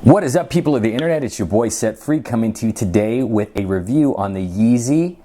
What is up, people of the internet? It's your boy Set Free coming to you today with a review on the Yeezy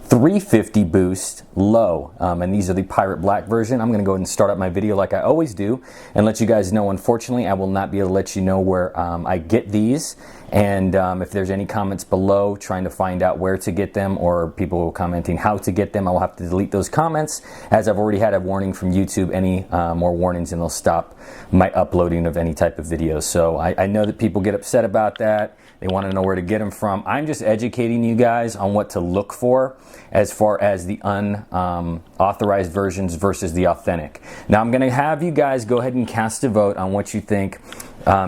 350 Boost Low, and these are the Pirate Black version. I'm going to go ahead and start up my video like I always do and let you guys know. Unfortunately, I will not be able to let you know where I get these, and if there's any comments below trying to find out where to get them, or people commenting how to get them, I will have to delete those comments, as I've already had a warning from YouTube. Any more warnings and they'll stop my uploading of any type of videos. So I know that people get upset about that. They want to know where to get them from. I'm just educating you guys on what to look for as far as the unauthorized versions versus the authentic. Now I'm going to have you guys go ahead and cast a vote on what you think.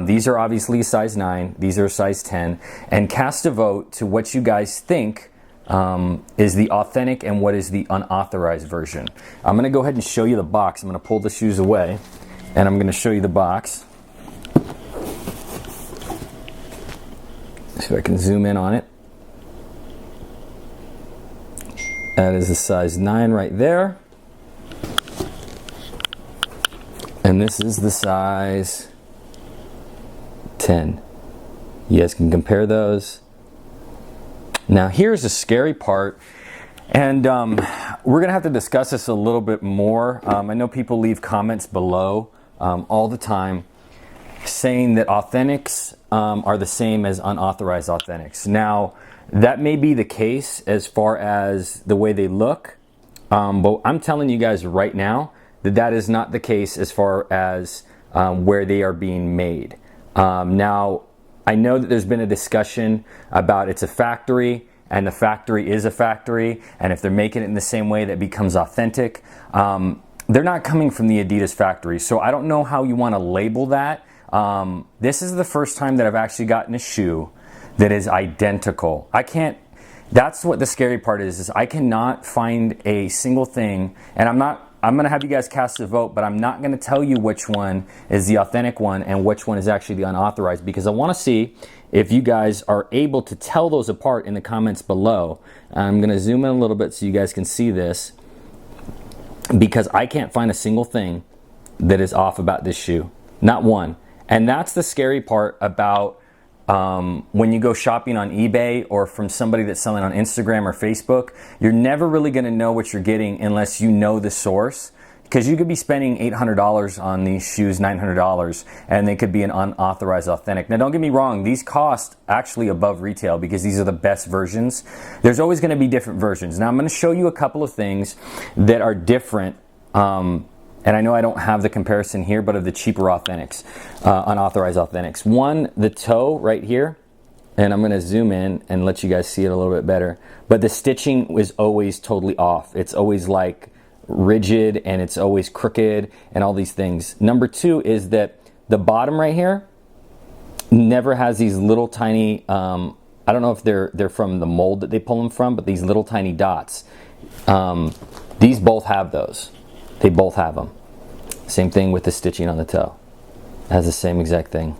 These are obviously a size 9, these are a size 10, and cast a vote to what you guys think is the authentic and what is the unauthorized version. I'm going to go ahead and show you the box. I'm going to pull the shoes away and I'm going to show you the box. See if I can zoom in on it. That is a size 9 right there. And this is the size 10. You guys can compare those. Now here's the scary part, and we're gonna have to discuss this a little bit more. I know people leave comments below all the time saying that authentics are the same as unauthorized authentics. Now that may be the case as far as the way they look, but I'm telling you guys right now that that is not the case as far as where they are being made. Now, I know that there's been a discussion about it's a factory, and the factory is a factory, and if they're making it in the same way, that becomes authentic. They're not coming from the Adidas factory, so I don't know how you want to label that. This is the first time that I've actually gotten a shoe that is identical. That's what the scary part is I cannot find a single thing, and I'm going to have you guys cast a vote, but I'm not going to tell you which one is the authentic one and which one is actually the unauthorized, because I want to see if you guys are able to tell those apart in the comments below. I'm going to zoom in a little bit so you guys can see this, because I can't find a single thing that is off about this shoe. Not one. And that's the scary part about when you go shopping on eBay or from somebody that's selling on Instagram or Facebook. You're never really going to know what you're getting unless you know the source, because you could be spending $800 on these shoes, $900, and they could be an unauthorized authentic. Now don't get me wrong, these cost actually above retail because these are the best versions. There's always going to be different versions. Now I'm going to show you a couple of things that are different, and I know I don't have the comparison here, but of the cheaper authentics, unauthorized authentics. One, the toe right here, and I'm going to zoom in and let you guys see it a little bit better. But the stitching was always totally off. It's always like rigid, and it's always crooked, and all these things. Number two is that the bottom right here never has these little tiny, I don't know if they're from the mold that they pull them from, but these little tiny dots. These both have those. They both have them. Same thing with the stitching on the toe. It has the same exact thing.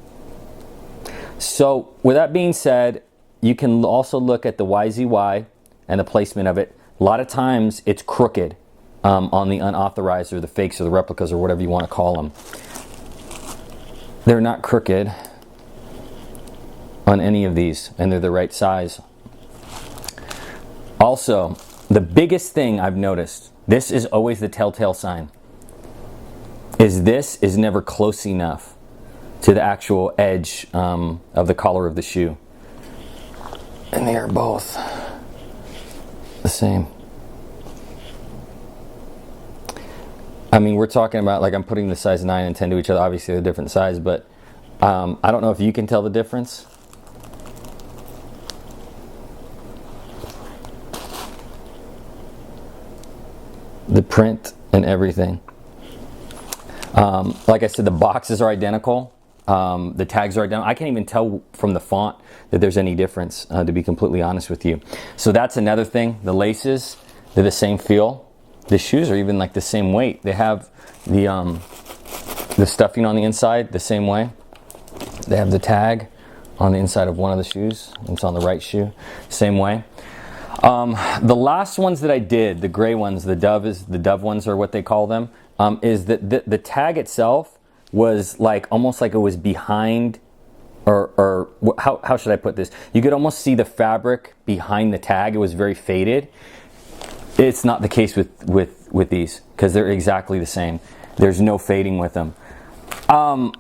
So with that being said, you can also look at the YZY and the placement of it. A lot of times it's crooked on the unauthorized or the fakes or the replicas or whatever you want to call them. They're not crooked on any of these, and they're the right size. Also, the biggest thing I've noticed, this is always the telltale sign, is this is never close enough to the actual edge of the collar of the shoe. And they are both the same. I mean, we're talking about, like, I'm putting the size 9 and 10 to each other. Obviously they're different size, but I don't know if you can tell the difference. The print and everything. Like I said, the boxes are identical. The tags are identical. I can't even tell from the font that there's any difference, to be completely honest with you. So that's another thing. The laces, they're the same feel. The shoes are even like the same weight. They have the stuffing on the inside the same way. They have the tag on the inside of one of the shoes. It's on the right shoe, same way. The last ones that I did, the gray ones, the Dove ones are what they call them, is that the tag itself was like almost like it was behind how should I put this? You could almost see the fabric behind the tag. It was very faded. It's not the case with these, because they're exactly the same. There's no fading with them. Now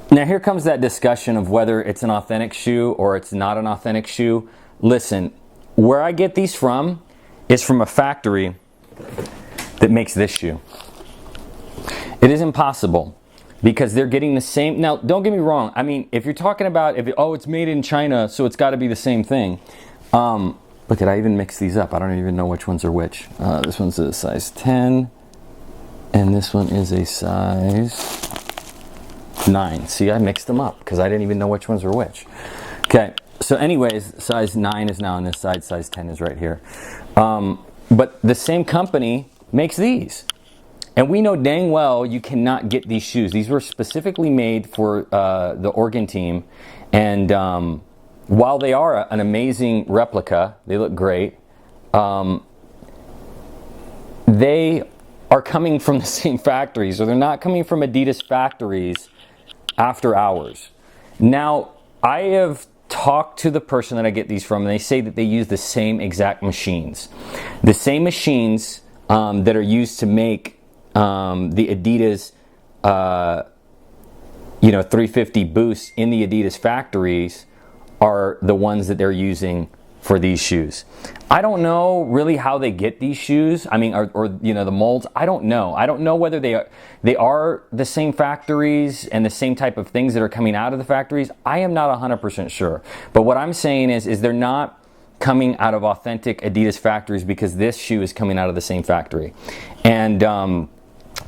here comes that discussion of whether it's an authentic shoe or it's not an authentic shoe. Listen, where I get these from is from a factory that makes this shoe. It is impossible, because they're getting the same. Now, don't get me wrong. I mean, if you're talking about, it's made in China, so it's got to be the same thing. Look at, I even mixed these up. I don't even know which ones are which. This one's a size 10, and this one is a size 9. See, I mixed them up because I didn't even know which ones were which. Okay, so anyways, size 9 is now on this side, size 10 is right here. But the same company makes these. And we know dang well you cannot get these shoes. These were specifically made for the Oregon team. And while they are an amazing replica, they look great, they are coming from the same factory. So they're not coming from Adidas factories after hours. Now, I have talked to the person that I get these from, and they say that they use the same exact machines. The same machines that are used to make the Adidas 350 Boost in the Adidas factories are the ones that they're using for these shoes. I don't know really how they get these shoes. I mean, or the molds. I don't know. I don't know whether they are the same factories and the same type of things that are coming out of the factories. I am not 100% sure. But what I'm saying is they're not coming out of authentic Adidas factories, because this shoe is coming out of the same factory. And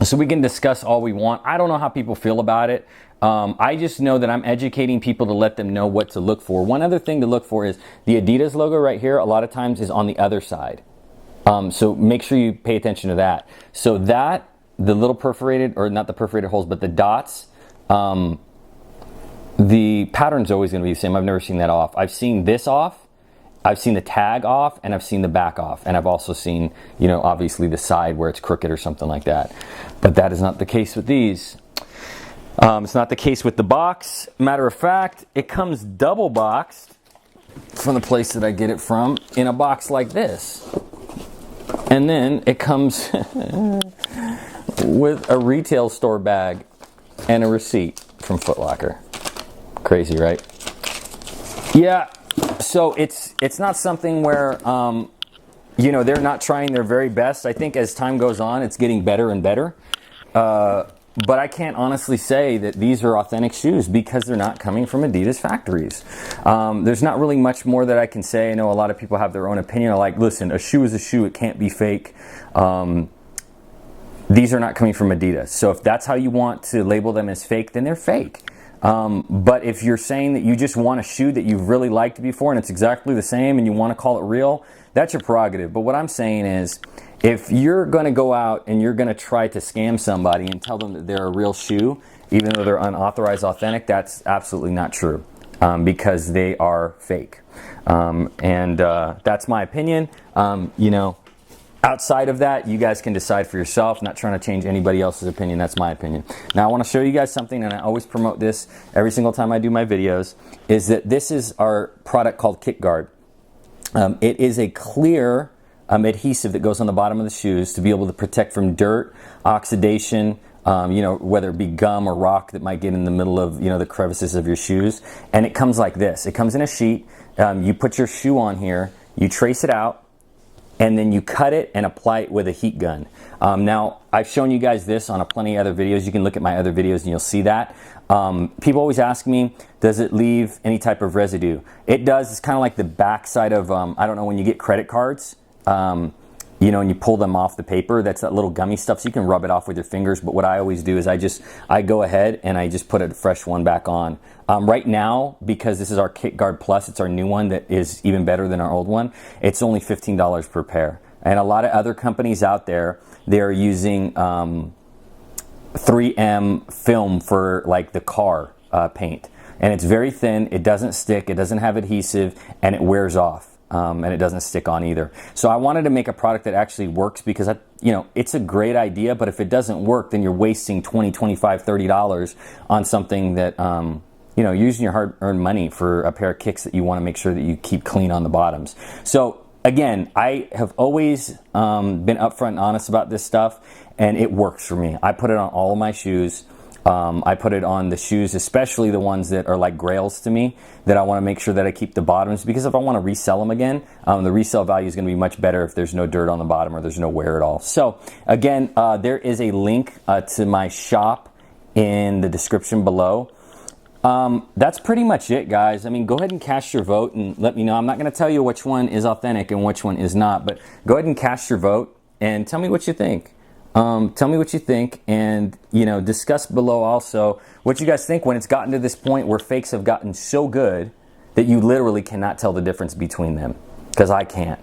so we can discuss all we want. I don't know how people feel about it. I just know that I'm educating people to let them know what to look for. One other thing to look for is the Adidas logo right here, a lot of times is on the other side. So make sure you pay attention to that. So that, the little perforated, or not the perforated holes, but the dots, the pattern's always going to be the same. I've never seen that off. I've seen this off, I've seen the tag off, and I've seen the back off. And I've also seen, obviously the side where it's crooked or something like that. But that is not the case with these. It's not the case with the box. Matter of fact, it comes double boxed from the place that I get it from, in a box like this. And then it comes with a retail store bag and a receipt from Foot Locker. Crazy, right? Yeah, so it's not something where, they're not trying their very best. I think as time goes on, it's getting better and better. But I can't honestly say that these are authentic shoes, because they're not coming from Adidas factories. There's not really much more that I can say. I know a lot of people have their own opinion. Like, listen, a shoe is a shoe. It can't be fake. These are not coming from Adidas. So if that's how you want to label them as fake, then they're fake. But if you're saying that you just want a shoe that you've really liked before and it's exactly the same and you want to call it real, that's your prerogative. But what I'm saying is, if you're going to go out and you're going to try to scam somebody and tell them that they're a real shoe, even though they're unauthorized authentic, that's absolutely not true, because they are fake. That's my opinion. Outside of that, you guys can decide for yourself. Not trying to change anybody else's opinion. That's my opinion. Now, I want to show you guys something, and I always promote this every single time I do my videos, is that this is our product called Kick Guard. It is a clear adhesive that goes on the bottom of the shoes to be able to protect from dirt, oxidation, whether it be gum or rock that might get in the middle of, the crevices of your shoes. And it comes like this. It comes in a sheet. You put your shoe on here, you trace it out, and then you cut it and apply it with a heat gun. Now, I've shown you guys this on plenty of other videos. You can look at my other videos and you'll see that. People always ask me, does it leave any type of residue? It does. It's kind of like the back side of, I don't know, when you get credit cards, and you pull them off the paper, that's that little gummy stuff, so you can rub it off with your fingers. But what I always do is I go ahead and I just put a fresh one back on. Right now, because this is our Kick Guard Plus, it's our new one that is even better than our old one, it's only $15 per pair. And a lot of other companies out there, they're using 3M film for like the car paint. And it's very thin, it doesn't stick, it doesn't have adhesive, and it wears off. And it doesn't stick on either. So I wanted to make a product that actually works, because it's a great idea, but if it doesn't work, then you're wasting $20, $25, $30 on something that you know, using your hard-earned money for a pair of kicks that you want to make sure that you keep clean on the bottoms. So again, I have always been upfront and honest about this stuff, and it works for me. I put it on all of my shoes. I put it on the shoes, especially the ones that are like grails to me, that I want to make sure that I keep the bottoms, because if I want to resell them again, the resale value is going to be much better if there's no dirt on the bottom or there's no wear at all. So again, there is a link to my shop in the description below. That's pretty much it, guys. I mean, go ahead and cast your vote and let me know. I'm not going to tell you which one is authentic and which one is not, but go ahead and cast your vote and tell me what you think. Tell me what you think, and you know, discuss below also what you guys think when it's gotten to this point where fakes have gotten so good that you literally cannot tell the difference between them, because I can't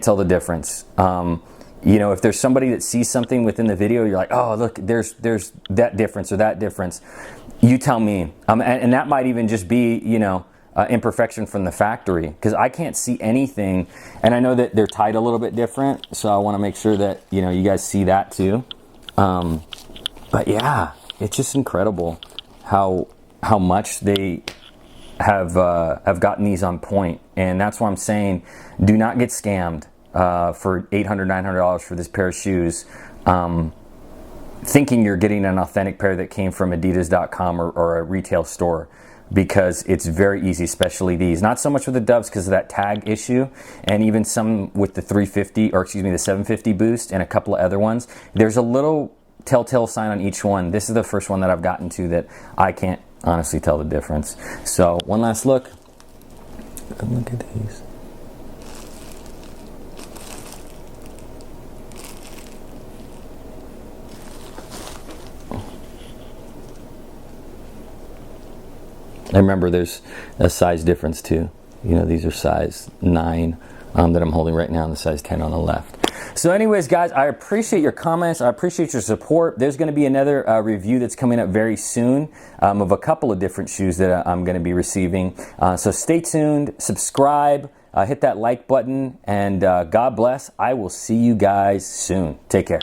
tell the difference. You know, if there's somebody that sees something within the video, you're like, oh look, there's that difference or that difference, you tell me, and that might even just be, you know, imperfection from the factory, because I can't see anything. And I know that they're tied a little bit different, so I want to make sure that, you know, you guys see that too. But yeah, it's just incredible how much they have gotten these on point. And that's why I'm saying, do not get scammed for $800, $900 for this pair of shoes, thinking you're getting an authentic pair that came from adidas.com or a retail store, because it's very easy, especially these. Not so much with the Doves because of that tag issue, and even some with the 350, or excuse me, the 750 boost and a couple of other ones. There's a little telltale sign on each one. This is the first one that I've gotten to that I can't honestly tell the difference. So one last look. Look at these. I remember there's a size difference too. You know, these are size 9 that I'm holding right now, and the size 10 on the left. So anyways, guys, I appreciate your comments. I appreciate your support. There's going to be another review that's coming up very soon of a couple of different shoes that I'm going to be receiving. So stay tuned, subscribe, hit that like button, and God bless. I will see you guys soon. Take care.